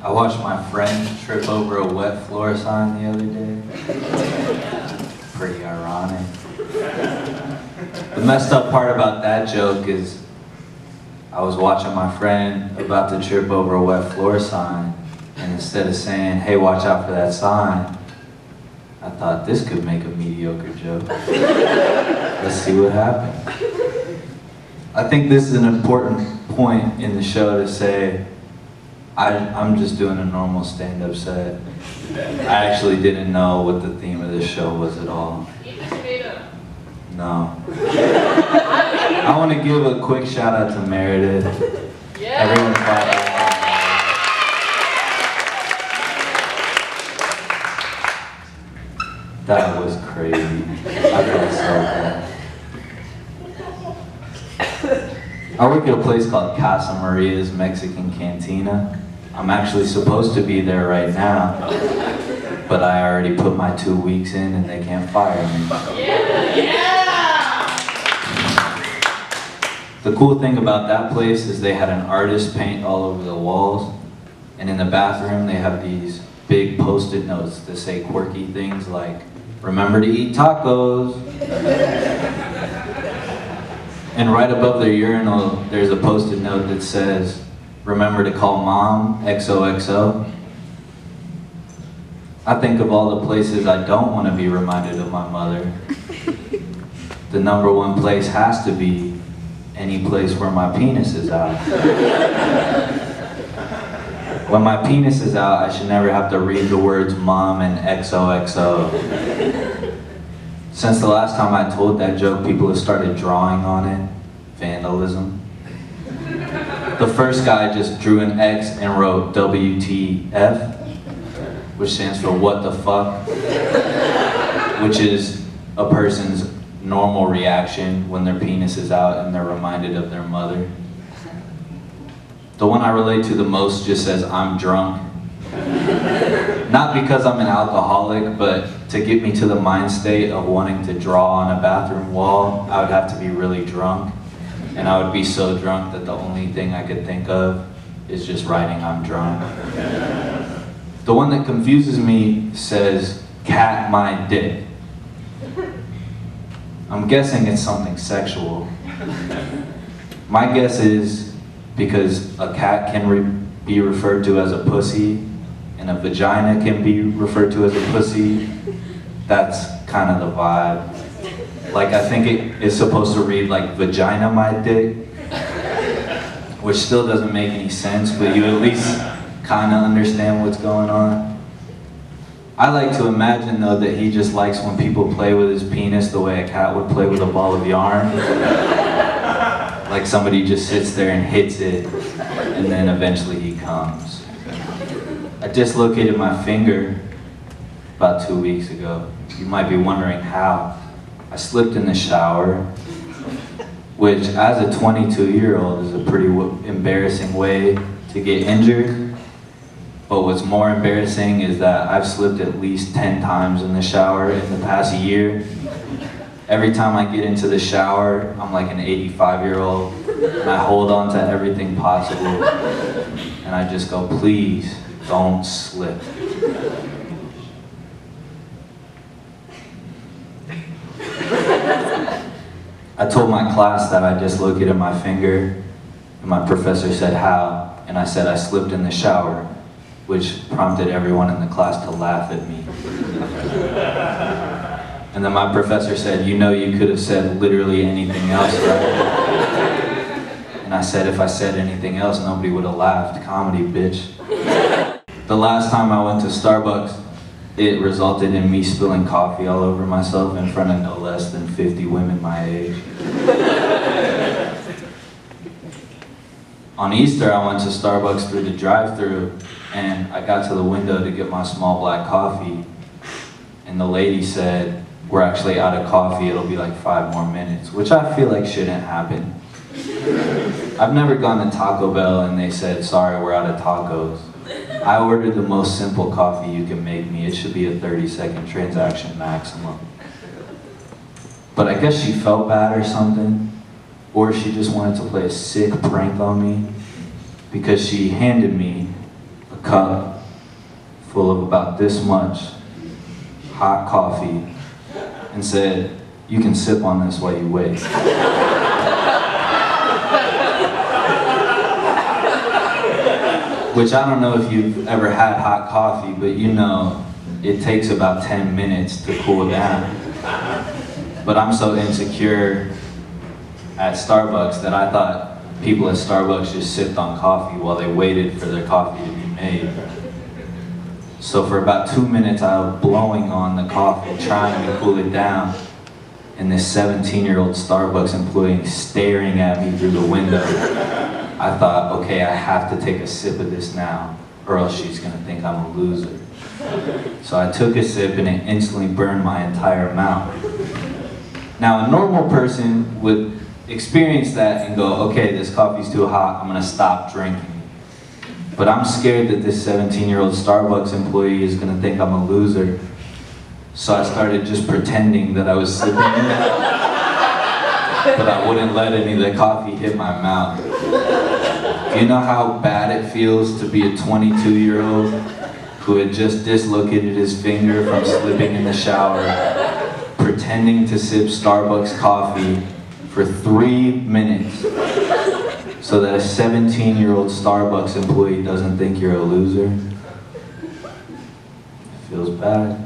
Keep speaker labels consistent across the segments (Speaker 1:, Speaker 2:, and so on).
Speaker 1: I watched my friend trip over a wet floor sign the other day. Pretty ironic. The messed up part about that joke is I was watching my friend about to trip over a wet floor sign, and instead of saying, hey, watch out for that sign, I thought this could make a mediocre joke. Let's see what happens. I think this is an important point in the show to say, I'm just doing a normal stand-up set. I actually didn't know what the theme of this show was at all. No. I want to give a quick shout out to Meredith. Yeah. Everyone clap. That was crazy. I felt so bad. I work at a place called Casa Maria's Mexican Cantina. I'm actually supposed to be there right now, but I already put my 2 weeks in and they can't fire me. Yeah! The cool thing about that place is they had an artist paint all over the walls, and in the bathroom they have these big post-it notes that say quirky things like, remember to eat tacos. And right above their urinal, there's a post-it note that says, remember to call mom, XOXO. I think of all the places I don't want to be reminded of my mother. The number one place has to be any place where my penis is out. When my penis is out, I should never have to read the words mom and XOXO. Since the last time I told that joke, people have started drawing on it. Vandalism. The first guy just drew an X and wrote WTF, which stands for what the fuck, which is a person's normal reaction when their penis is out and they're reminded of their mother. The one I relate to the most just says, I'm drunk. Not because I'm an alcoholic, but to get me to the mind state of wanting to draw on a bathroom wall, I would have to be really drunk. And I would be so drunk that the only thing I could think of is just writing I'm drunk. The one that confuses me says, cat my dick. I'm guessing it's something sexual. My guess is because a cat can be referred to as a pussy, and a vagina can be referred to as a pussy. That's kind of the vibe. Like, I think it is supposed to read like vagina my dick, which still doesn't make any sense, but you at least kind of understand what's going on. I like to imagine though that he just likes when people play with his penis the way a cat would play with a ball of yarn. Like somebody just sits there and hits it, and then eventually he comes. I dislocated my finger about 2 weeks ago. You might be wondering how. I slipped in the shower, which as a 22-year-old is a pretty embarrassing way to get injured. But what's more embarrassing is that I've slipped at least 10 times in the shower in the past year. Every time I get into the shower, I'm like an 85-year-old, and I hold on to everything possible, and I just go, please, don't slip. I told my class that I dislocated my finger, and my professor said, how? And I said, I slipped in the shower, which prompted everyone in the class to laugh at me. And then my professor said, you know you could have said literally anything else, right? And I said, if I said anything else, nobody would have laughed. Comedy, bitch. The last time I went to Starbucks, it resulted in me spilling coffee all over myself in front of no less than 50 women my age. On Easter, I went to Starbucks through the drive-thru, and I got to the window to get my small black coffee, and the lady said, we're actually out of coffee, it'll be like 5 more minutes, which I feel like shouldn't happen. I've never gone to Taco Bell and they said, sorry, we're out of tacos. I ordered the most simple coffee you can make me. It should be a 30-second transaction maximum. But I guess she felt bad or something, or she just wanted to play a sick prank on me, because she handed me a cup full of about this much hot coffee and said, "You can sip on this while you wait." Which I don't know if you've ever had hot coffee, but you know it takes about 10 minutes to cool down. But I'm so insecure at Starbucks that I thought people at Starbucks just sipped on coffee while they waited for their coffee to be made. So for about 2 minutes I was blowing on the coffee, trying to cool it down, and this 17-year-old Starbucks employee staring at me through the window. I thought, okay, I have to take a sip of this now, or else she's gonna think I'm a loser. So I took a sip and it instantly burned my entire mouth. Now a normal person would experience that and go, okay, this coffee's too hot, I'm gonna stop drinking. But I'm scared that this 17-year-old Starbucks employee is gonna think I'm a loser. So I started just pretending that I was sipping it, but I wouldn't let any of the coffee hit my mouth. Do you know how bad it feels to be a 22-year-old who had just dislocated his finger from slipping in the shower, pretending to sip Starbucks coffee for 3 minutes so that a 17-year-old Starbucks employee doesn't think you're a loser? It feels bad.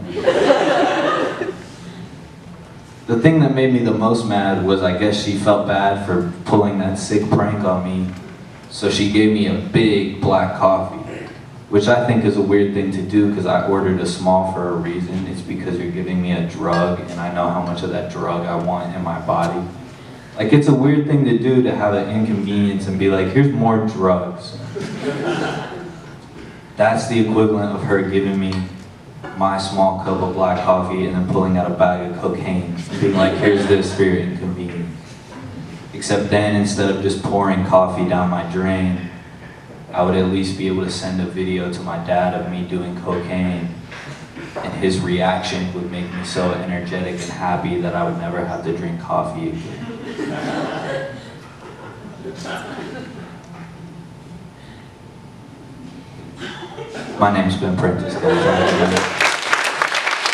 Speaker 1: The thing that made me the most mad was I guess she felt bad for pulling that sick prank on me, so she gave me a big black coffee, which I think is a weird thing to do because I ordered a small for a reason. It's because you're giving me a drug and I know how much of that drug I want in my body. Like, it's a weird thing to do to have an inconvenience and be like, here's more drugs. That's the equivalent of her giving me my small cup of black coffee and then pulling out a bag of cocaine and being like, here's this for your inconvenience. Except then, instead of just pouring coffee down my drain, I would at least be able to send a video to my dad of me doing cocaine, and his reaction would make me so energetic and happy that I would never have to drink coffee again. My name's been Prentiss, guys.